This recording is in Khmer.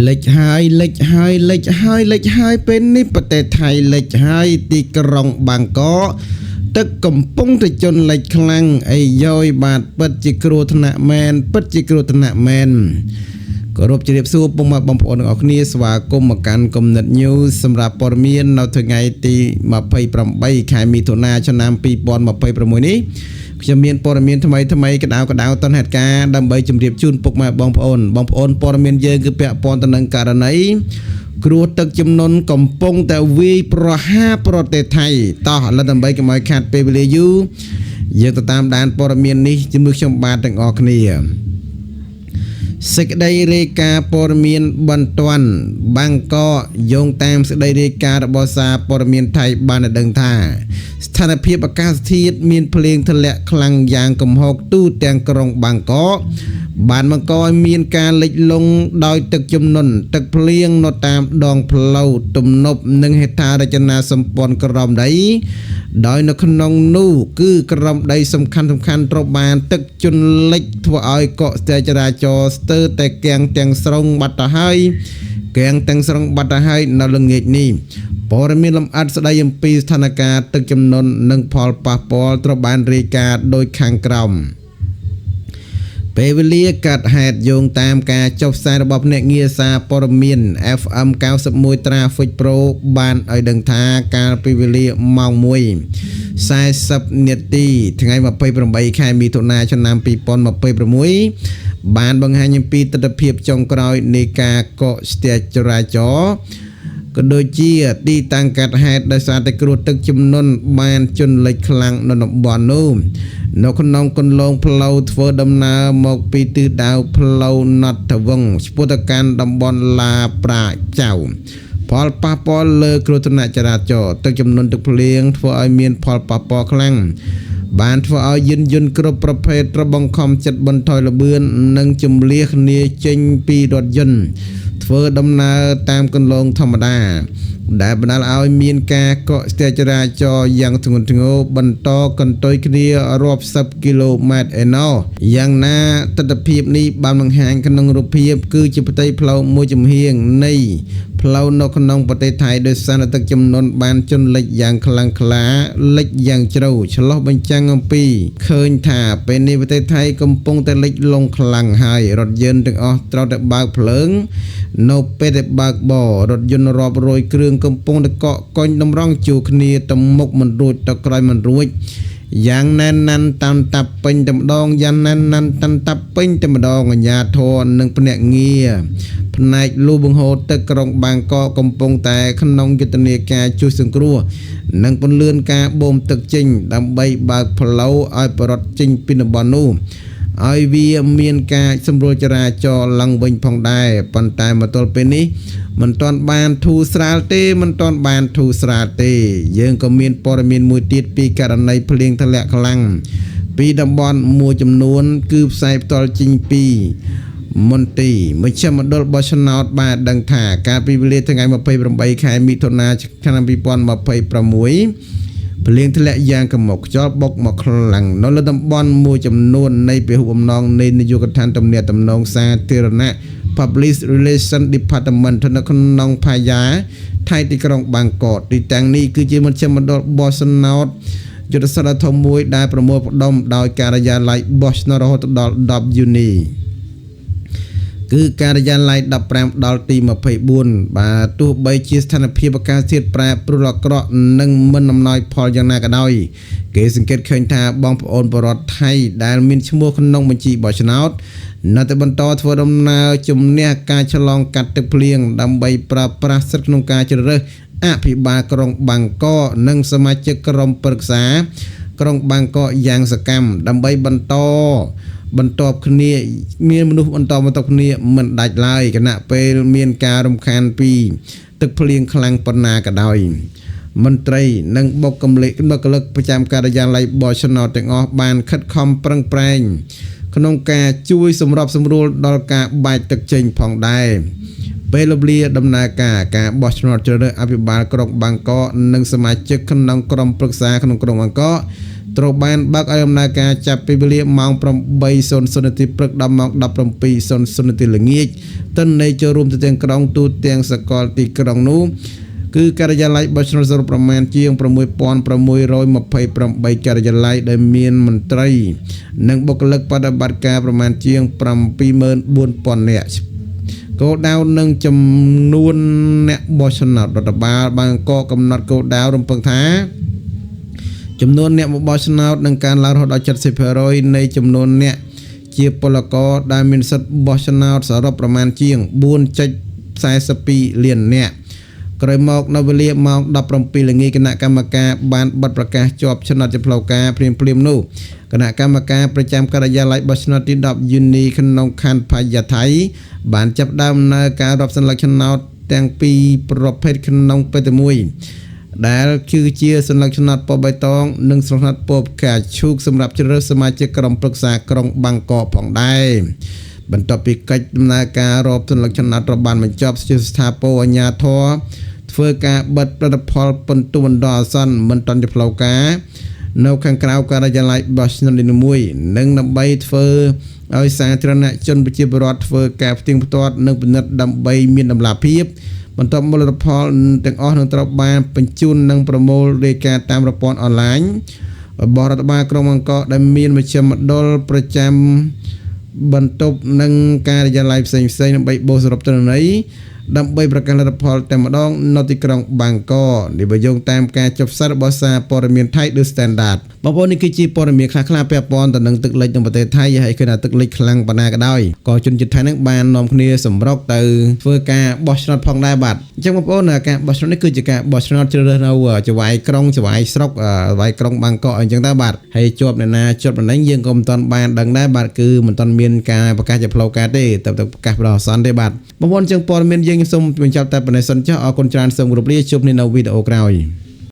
លេចហើយពេលនេះប្រទេសថៃលេចហើយទីក្រុងបាងកកទឹកកំពុងតែជន់លិចខ្លាំងអីយោយបាទពិតជាគ្រោះថ្នាក់មែនគោរពជម្រាបសួរពុកម៉ែបងប្អូនទាំងអស់គ្នាស្វាគមន៍មកកាន់គំនិត News សម្រាប់ព័ត៌មាននៅថ្ងៃទី28ខែមិថុនាឆ្នាំ2026នេះខ្ញុំមានព័ត៌មានថ្មីក្តៅតនហេតុការណ៍ដើម្បីជម្រាបជូនពុកម៉ែបងប្អូនព័ត៌មានយើងគឺពាក់ព័ន្ធទៅនឹងករណីគ្រោះទឹកជំនន់កំពុងតែវាយប្រហារប្រទេសថៃតោះឥឡូវដើម្បីកុំឲ្យខាត់ពេលវេលាយូរយើងទៅតាមដានព័ត៌មាននេះជាមួយខ្ញុំបាទទាំងអស់គ្នាសេចក្តីរាយការណ៍ព័ត៌មានបន្ទាន់បាងកកយោងតាមសេចក្តីរាយការណ៍របស់សារព័ត៌មានថៃបានដឹងថាស្ថានភាពអាកាសធាតុមានភ្លៀងធ្លាក់ខ្លាំងយ៉ាងគំហុកទូទាំងក្រុងបាងកកបានបង្កឲ្យមានការលិចលង់ដោយទឹកជំនន់ទឹកភ្លៀងនៅតាមដងផ្លូវទំនប់និងហេដ្ឋារចនាសម្ព័ន្ធក្រោមដីដោយនៅក្នុងនោះគឺក្រោមដីសំខាន់ត្រូវបានទឹកជន់លិចធ្វើឲ្យកកស្ទះចរាចរណ៍ស្ទើរតែគាំងទាំងស្រុងបាត់ទៅហើយនៅល្ងាចនេះព័ត៌មានលម្អិតស្ដីអំពីស្ថានភាពទឹកជំនន់និងផលប៉ះពាល់ត្រូវបានរាយការណ៍ដោយខាងក្រោមពេលវេលាកាត់ហេតុយោងតាមការចុះផ្សាយរបស់ភ្នាក់ងារសារព័ត៌មាន FM 91 Traffic Pro បានឲ្យដឹងថាកាលពីវេលាម៉ោង 1:40 នាទីថ្ងៃ28ខែមិថុនាឆ្នាំ2026បានបង្ហាញអំពីទស្សនវិជ្ជាចុងក្រោយនៃការកកស្ទះចរាចរណ៍ក៏ដូចជាទីតាំងកាត់ហេតុដោយសារតែគ្រោះទឹកជំនន់បានជន់លិចខ្លាំងនៅតំបន់នោះនៅក្នុងគន្លងផ្លូវធ្វើដំណើរមកពីទិសដៅផ្លូវណត់ទៅវងឆ្ពោះទៅកាន់តំបន់ឡាប្រាចៅផលប៉ះពាល់លើគ្រោះថ្នាក់ចរាចរណ៍ទឹកជំនន់ទឹកភ្លៀងធ្វើឲ្យមានផលប៉ះពាល់ខ្លាំងបានធ្វើឲ្យយានយន្តគ្រប់ប្រភេទត្រូវបង្ខំចិត្តបន្ថយល្បឿននិងជម្លៀសគ្នាចេញពីរថយន្តធ្វើដំណើរតាមគន្លងធម្មតាដែលបណ្ដាលឲ្យមានការកកស្ទះចរាចរណ៍យ៉ាងធ្ងន់ធ្ងរបន្តកន្ទុយគ្នារាប់សិបគីឡូម៉ែត្រឯណោះយ៉ាងណាទស្សនវិជ្ជានេះបានបង្ហាញក្នុងរូបភាពគឺជាផ្ទៃផ្លូវមួយចំហៀងនៃផ្លូវនៅក្នុងប្រទេសថៃដោយសារទឹកជំនន់បានជន់លិចយ៉ាងខ្លាំងក្លាលិចយ៉ាងជ្រៅឆ្លុះបញ្ចាំងអំពីឃើញថាពេលនេះប្រទេសថៃកំពុងតែលិចលង់ខ្លាំងហើយរថយន្តទាំងអស់ត្រូវតែបើកភ្លើងនៅពេលដែលបើកបររថយន្តរាប់រយគ្រឿងកំពុងតែកកកុញតម្រង់ជួរគ្នាទៅមុខមិនរួចទៅក្រោយមិនរួចយ៉ាងណែនណាន់តាមតាប់ពេញតែម្ដងអាញាធរនិងភ្នាក់ងារផ្នែកលូបង្ហូរទឹកក្រុងបាងកកកំពុងតែក្នុងយុទ្ធនាការជួយសង្គ្រោះនិងពន្លឿនការបូមទឹកចេញដើម្បីបើកផ្លូវឲ្យប្រត់ចេញពីតំបន់នោះឲ្យវាមានការសម្រួលចរាចរណ៍ឡើងវិញផងដែរប៉ុន្តែមកទល់ពេលនេះមិនទាន់បានធូរស្រាលទេយើងក៏មានព័ត៌មានមួយទៀតពីករណីភ្លៀងធ្លាក់ខ្លាំងពីតំបន់មួយចំនួនគឺផ្សាយផ្ទាល់ចេញពីមន្ទីរមជ្ឈមណ្ឌលបោះឆ្នោតបានដឹងថាកាលពីវេលាថ្ងៃ28ខែមិថុនាឆ្នាំ2026ភ្លៀងធ្លាក់យ៉ាងគំមុខខ្យល់បុកមកខ្លាំងនៅលើតំបន់មួយចំនួននៃពហុបំណងនៃនាយកដ្ឋានទំនាក់ទំនងសាធារណៈ Public Relation Department នៅក្នុងផាយាថៃទីក្រុងបាងកកទីតាំងនេះគឺជាមជ្ឈមណ្ឌលបោះឆ្នោតយុទ្ធសាស្ត្រធំមួយដែលប្រមូលផ្ដុំដោយការិយាល័យបោះឆ្នោតរហូតដល់10 យូនីគឺការិយាល័យ15ដល់ទី24បាទទោះបីជាស្ថានភាពអាកាសធាតុប្រែប្រួលអាក្រក់និងមិនអំណោយផលយ៉ាងណាក៏ដោយគេសង្កេតឃើញថាបងប្អូនប្រជាពលរដ្ឋថៃដែលមានឈ្មោះក្នុងបញ្ជីបោះឆ្នោតនៅតែបន្តធ្វើដំណើរជំនះការឆ្លងកាត់ទឹកភ្លៀងដើម្បីប្រើប្រាស់សិទ្ធិក្នុងការជ្រើសរើសអភិបាលក្រុងបាងកកនិងសមាជិកក្រុមប្រឹក្សាក្រុងបាងកកយ៉ាងសកម្មដើម្បីបន្តគ្នាមានមនុស្សបន្តគ្នាមិនដាច់ឡើយគណៈពេលមានការរំខានពីទឹកភ្លៀងខ្លាំងប៉ុណ្ណាក៏ដោយមន្ត្រីនិងបុគ្គលិកប្រចាំការិយាល័យបោះឆ្នោតទាំងអស់បានខិតខំប្រឹងប្រែងក្នុងការជួយសម្របសម្រួលដល់ការបាចទឹកចេញផងដែរពេលលំលាដំណើរការបោះឆ្នោតជ្រើសរើសអភិបាលក្រុងបាងកកនិងសមាជិកក្នុងក្រុមប្រឹក្សាក្នុងក្រុងបាងកក ត្រូវបានបើកឲ្យដំណើរការចាប់ពីវេលាម៉ោង 8:00 នាទីព្រឹកដល់ម៉ោង 17:00 នាទីល្ងាចទិន្នន័យចូលរួមទៅទាំងក្រុងទូទាំងសកលទីក្រុងនោះគឺការិយាល័យបោះឆ្នោតសរុបប្រមាណជាង 6,628 ការិយាល័យដែលមានមន្ត្រីនិងបុគ្គលិកបដិបត្តិការប្រមាណជាង 74,000 នាក់គោលដៅនិងចំនួនអ្នកបោះឆ្នោតរដ្ឋបាលបាងកកកំណត់គោលដៅរំពឹងថាចំនួនអ្នកបោះឆ្នោតនឹងកើនឡើងរហូតដល់ 70% នៃចំនួនអ្នកជាពលករដែលមានសិទ្ធិបោះឆ្នោតសរុបប្រមាណជាង 4.42 លាននាក់ក្រោយមកនៅវេលាម៉ោង 17 ល្ងាចគណៈកម្មការបានបិទប្រកាសជាប់ឆ្នោតជាផ្លូវការព្រាមនោះគណៈកម្មការប្រចាំការិយាល័យបោះឆ្នោតទី 10 យូនីក្នុងខណ្ឌភ័យថៃបានចាប់ផ្ដើមនៅការរាប់សន្លឹកឆ្នោតទាំងពីរប្រភេទក្នុងពេលតែមួយដែលគឺជាសន្លឹកឆ្នោតពណ៌បៃតងនិងសន្លឹកឆ្នោតពណ៌ផ្កាឈូកសម្រាប់ជ្រើសរើសសមាជិកក្រុមប្រឹក្សាក្រុងបាងកកផងដែរបន្ទាប់ពីកិច្ចដំណើរការរាប់សន្លឹកឆ្នោតត្រូវបានបញ្ចប់ជាស្ថាពរអាជ្ញាធរធ្វើការបិទផលិតផលពិន្ទុបណ្ដោះអាសន្នមិនទាន់ជាផ្លូវការនៅខាងក្រៅការិយាល័យបោះឆ្នោតនីមួយនិងដើម្បីធ្វើឲ្យសាធារណជនប្រជាពលរដ្ឋធ្វើការផ្ទៀងផ្ទាត់និងពិនិត្យដើម្បីមានតម្លាភាពបន្ទាប់មកផលិតផលទាំងអស់នឹងត្រូវបានបញ្ជូននិងប្រមូលរាយការណ៍តាមប្រព័ន្ធអនឡាញរបស់រដ្ឋបាលក្រុងបាងកកដែលមានមជ្ឈមណ្ឌលប្រចាំបន្ទប់និងការិយាល័យផ្សេងៗដើម្បីបូរសរុបទិន្នន័យដើម្បីប្រកាសលទ្ធផលតែម្ដងនៅទីក្រុងបាងកកនេះបើយោងតាមការចុះផ្សាយរបស់សារព័ត៌មានថៃ The Standard បងប្អូននេះគឺជាព័ត៌មានខ្លះៗពាក់ព័ន្ធទៅនឹងទឹកលិចក្នុងប្រទេសថៃហើយឃើញថាទឹកលិចខ្លាំងប៉ុណ្ណាក៏ដោយក៏ជនជាតិថៃនឹងបាននាំគ្នាសម្រុកទៅធ្វើការបោះឆ្នោតផងដែរបាទអញ្ចឹងបងប្អូនការបោះឆ្នោតនេះគឺជាការបោះឆ្នោតជ្រើសរើសនៅចវាយក្រុងចវាយស្រុកចវាយក្រុងបាងកកអញ្ចឹងដែរបាទហើយជាប់អ្នកណាជាប់បណ្ដឹងយើងក៏មិនទាន់បានដឹងដែរបាទគឺមិនទាន់មានការប្រកាសជាផ្លូវការទេតែប្រកាសបណ្ដោះអាសន្នទេបាទបងប្អូនអញ្ចឹងព័ត៌មានយើងសូមបញ្ចប់តែប៉ុណ្ណេះសិនចុះអរគុណច្រើនសូមគោរពលាជួបគ្នានៅវីដេអូក្រោយ